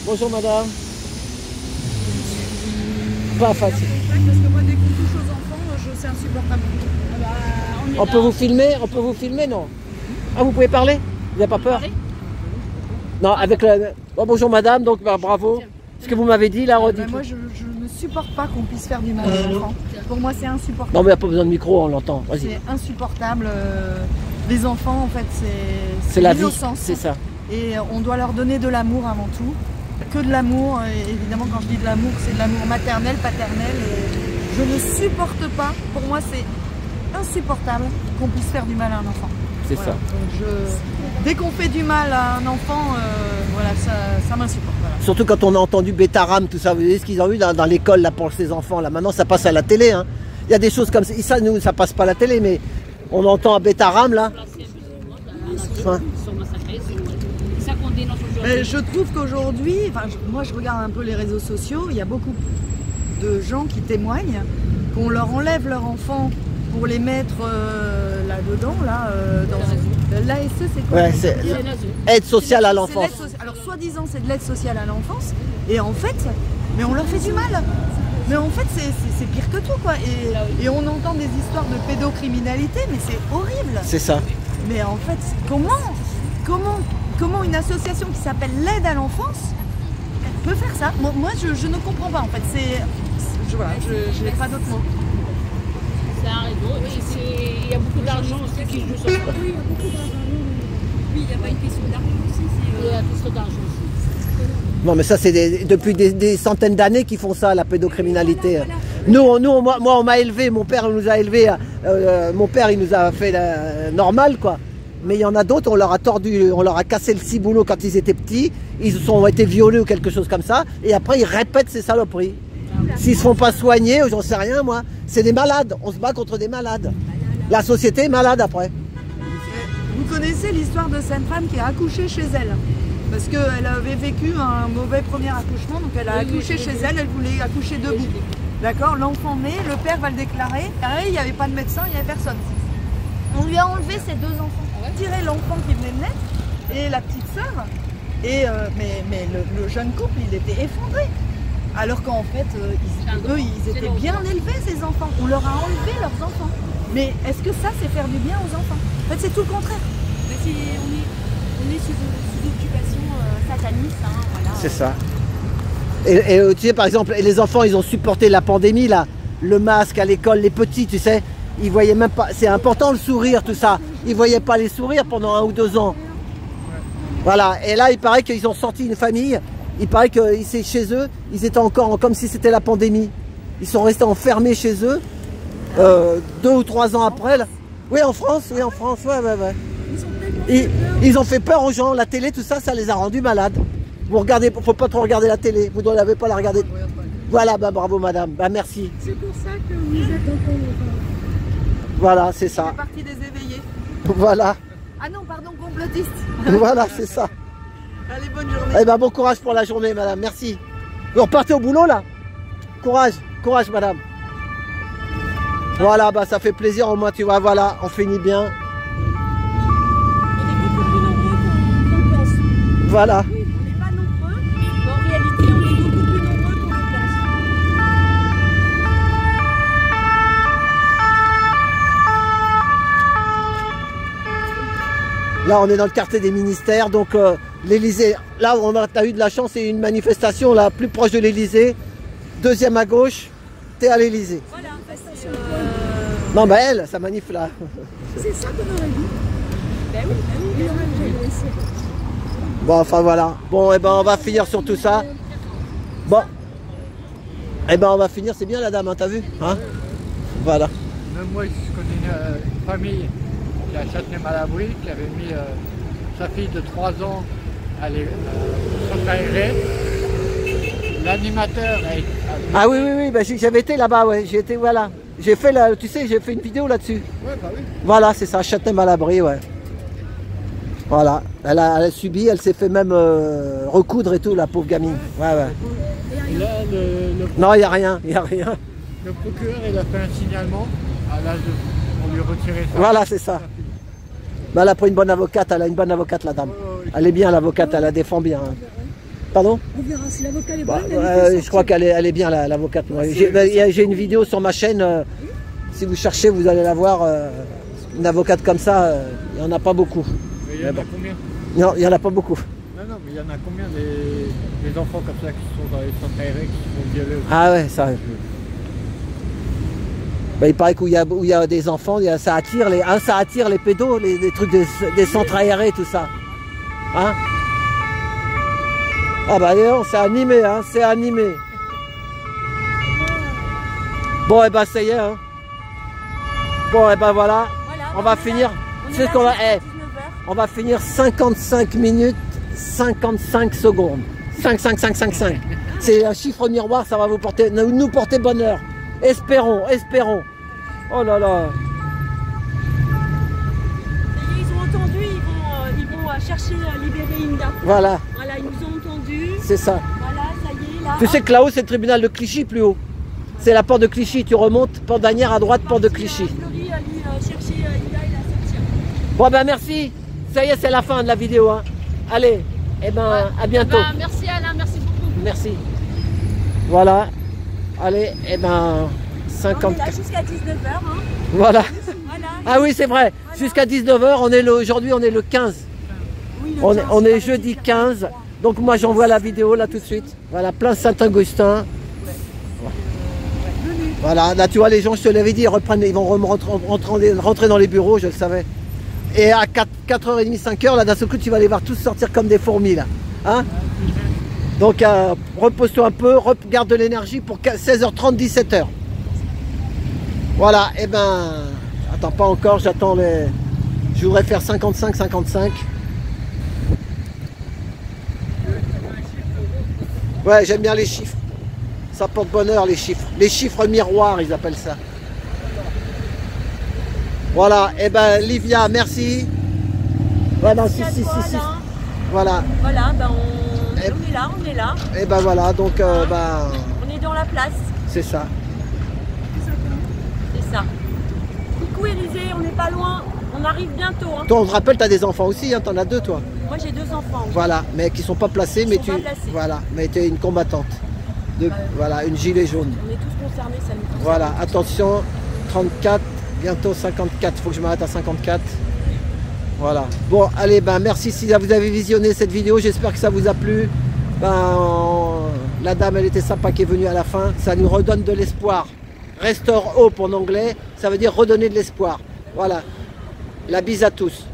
Bonjour madame. Pas facile. Parce que moi, dès qu'on touche aux enfants, c'est insupportable. On peut vous filmer? On peut vous filmer, non? Ah, vous pouvez parler? Vous n'avez pas peur? Non, avec le... Oh, bonjour madame, donc bah, bravo. Ce que vous m'avez dit là, redites. Moi, je ne supporte pas qu'on puisse faire du mal aux enfants. Pour moi, c'est insupportable. Non, mais il n'y a pas besoin de micro, on l'entend. Vas-y. C'est insupportable. Les enfants, en fait, c'est la vie, l'innocence. c'est ça. Et on doit leur donner de l'amour avant tout. Que de l'amour. Évidemment, quand je dis de l'amour, c'est de l'amour maternel, paternel. Et je ne supporte pas. Pour moi, c'est insupportable qu'on puisse faire du mal à un enfant. C'est voilà. ça. Donc dès qu'on fait du mal à un enfant, voilà, ça m'insupporte. Voilà. Surtout quand on a entendu Bétaram, tout ça, vous voyez ce qu'ils ont eu dans l'école là pour ces enfants là. Maintenant ça passe à la télé. Hein. Il y a des choses comme ça. Ça, nous, ça passe pas à la télé, mais on entend à Bétaram là. Enfin. Mais je trouve qu'aujourd'hui, moi je regarde un peu les réseaux sociaux, il y a beaucoup de gens qui témoignent qu'on leur enlève leur enfant pour les mettre là-dedans, dans l'ASE, c'est quoi? Ouais, c'est aide sociale à l'enfance. Alors soi-disant c'est de l'aide sociale à l'enfance, et en fait, mais on leur fait du mal. Mais en fait c'est pire que tout quoi. Et on entend des histoires de pédocriminalité, mais c'est horrible. C'est ça. Mais en fait, comment une association qui s'appelle l'aide à l'enfance peut faire ça? Moi je ne comprends pas en fait. Voilà, je n'ai pas d'autres mots. C'est un réseau et il y a beaucoup d'argent aussi qui joue sur ça. Oui, il y a beaucoup d'argent. Oui, il n'y a pas une question d'argent aussi. Il y a une question d'argent aussi. Non mais ça c'est depuis des centaines d'années qu'ils font ça, la pédocriminalité. Voilà. Nous moi on m'a élevé, mon père nous a élevé, mon père il nous a fait normal quoi. Mais il y en a d'autres, on leur a tordu, on leur a cassé le ciboulot quand ils étaient petits, ils ont été violés ou quelque chose comme ça, et après ils répètent ces saloperies. S'ils ne se font pas soigner, j'en sais rien moi, c'est des malades, on se bat contre des malades. La société est malade après. Vous connaissez l'histoire de cette femme qui a accouché chez elle? Parce qu'elle avait vécu un mauvais premier accouchement, donc elle a accouché chez elle, elle voulait accoucher debout. D'accord? L'enfant naît, le père va le déclarer, il n'y avait pas de médecin, il n'y avait personne. On lui a enlevé ses deux enfants, tiré l'enfant qui venait de naître et la petite sœur. Mais le jeune couple, il était effondré. Alors qu'en fait, ils étaient bien élevés, ces enfants. On leur a enlevé leurs enfants. Mais est-ce que ça, c'est faire du bien aux enfants? En fait, c'est tout le contraire. Mais on est sous occupation sataniste. Hein, voilà. C'est ça. Et tu sais, par exemple, les enfants, ils ont supporté la pandémie, là. Le masque à l'école, les petits, tu sais. Ils voyaient même pas, c'est important le sourire, tout ça. Ils voyaient pas les sourires pendant 1 ou 2 ans. Voilà, et là il paraît qu'ils ont sorti une famille, il paraît que c'est chez eux, ils étaient encore comme si c'était la pandémie. Ils sont restés enfermés chez eux, 2 ou 3 ans après. Là. Oui, en France, ouais. Ils ont fait peur aux gens, la télé, tout ça, ça les a rendus malades. Vous regardez, faut pas trop regarder la télé, vous n'avez pas la regarder. Voilà, bah bravo madame, bah merci. C'est pour ça que vous êtes encore. Voilà, c'est ça. C'est partie des éveillés. Voilà. Ah non, pardon, complotiste. Voilà, c'est ça. Allez, bonne journée. Eh ben, bon courage pour la journée, madame. Merci. Vous repartez au boulot, là? Courage. Courage, madame. Voilà, bah, ça fait plaisir. Au moins, tu vois, voilà, on finit bien. On est beaucoup plus nombreux qu'on pense. Voilà. Oui, on n'est pas nombreux, mais en réalité, on est beaucoup plus nombreux qu'on le pense. Là, on est dans le quartier des ministères, donc l'Elysée. Là, on a eu de la chance, c'est une manifestation là, plus proche de l'Elysée. Deuxième à gauche, t'es à l'Elysée. Voilà, station. Non, bah elle, ça manif là. C'est ça qu'on aurait dit. Ben oui, Bon, enfin voilà. Bon, et ben on va finir sur tout ça. Bon. Et ben on va finir, c'est bien la dame, hein, t'as vu, hein? Voilà. Même moi, je connais une famille qui a Châtenay-Malabry, qui avait mis sa fille de 3 ans à centre aéré. L'animateur est... Ah oui, bah, j'avais été là-bas, ouais. J'ai été, voilà. J'ai fait, tu sais, j'ai fait une vidéo là-dessus. Ouais, bah oui. Voilà, c'est ça, Châtenay-Malabry, ouais. Voilà, elle a subi, elle s'est fait même recoudre et tout, la pauvre gamine. Ouais. Et là, Non, il n'y a rien. Le procureur, il a fait un signalement à l'âge pour lui retirer ça. Voilà, c'est ça. Bah, elle a pris une bonne avocate, elle a une bonne avocate, la dame. Elle est bien, l'avocate, elle la défend bien. Hein. Pardon? On verra si l'avocat est Bah, bonne. je crois qu'elle est bien l'avocate. J'ai une vidéo sur ma chaîne. Si vous cherchez, vous allez la voir. Une avocate comme ça, il n'y en a pas beaucoup. Mais il y en a bon. combien? Non, il n'y en a pas beaucoup. Non, mais il y en a combien des enfants comme ça qui sont dans les centres aérés, qui se font violer aussi? Ah ouais, ça. Bah, il paraît qu'il y a des enfants, ça attire les pédos, les trucs des centres aérés, tout ça. Hein? Ah bah d'ailleurs, c'est animé, hein, c'est animé. Bon, et bah ça y est, hein. Bon, et bah voilà, on va finir. C'est ce qu'on va. On va finir 55 minutes 55 secondes. 5. C'est un chiffre miroir, ça va nous porter bonheur. Espérons. Oh là là. Ils ont entendu, ils vont chercher à libérer Inda. Voilà. Voilà, ils nous ont entendus. C'est ça. Voilà, ça y est, là. Tu sais que là-haut, c'est le tribunal de Clichy, plus haut. C'est la porte de Clichy. Tu remontes, porte d'Anières à droite, porte de Clichy. Fleury allait chercher Inda et la sortir. Bon ben merci. Ça y est, c'est la fin de la vidéo. Hein. Allez, et ben à bientôt. Merci Alain, merci beaucoup. Merci. Voilà. Allez, et ben On est 50. là jusqu'à 19h. Hein. Voilà. Voilà. Ah oui, c'est vrai. Jusqu'à 19h, aujourd'hui on est le 15. Oui, le On 15, est jeudi 15. Donc moi j'envoie la vidéo là tout de suite. Voilà, place Saint-Augustin. Voilà, là tu vois les gens, je te l'avais dit, ils vont rentrer dans les bureaux, je le savais. Et à 4h30, 5h, là d'un seul coup tu vas les voir tous sortir comme des fourmis là. Hein? Donc repose-toi un peu, regarde de l'énergie pour 16h30, 17h. Voilà, et ben, attends pas encore, j'attends les... Je voudrais faire 55. Ouais, j'aime bien les chiffres. Ça porte bonheur les chiffres. Les chiffres miroirs, ils appellent ça. Voilà, et ben Livia, merci. Voilà, Merci à toi, Alain. Voilà. Voilà, ben on est là. Et ben voilà, donc ben, On est dans la place, c'est ça. c'est ça. Coucou Élisée, on n'est pas loin, on arrive bientôt. Hein. Toi, on te rappelle, t'as des enfants aussi, hein, t'en as 2 toi. Moi j'ai 2 enfants. Voilà, mais qui sont pas placés, mais sont pas placés. voilà, mais tu es une combattante. Voilà, une gilet jaune. On est tous concernés, ça nous concerne. Voilà, attention, 34, bientôt 54. Il faut que je m'arrête à 54. Voilà. Bon, allez, ben merci si vous avez visionné cette vidéo. J'espère que ça vous a plu. La dame, elle était sympa qui est venue à la fin. Ça nous redonne de l'espoir. Restore hope en anglais, ça veut dire redonner de l'espoir. Voilà. La bise à tous.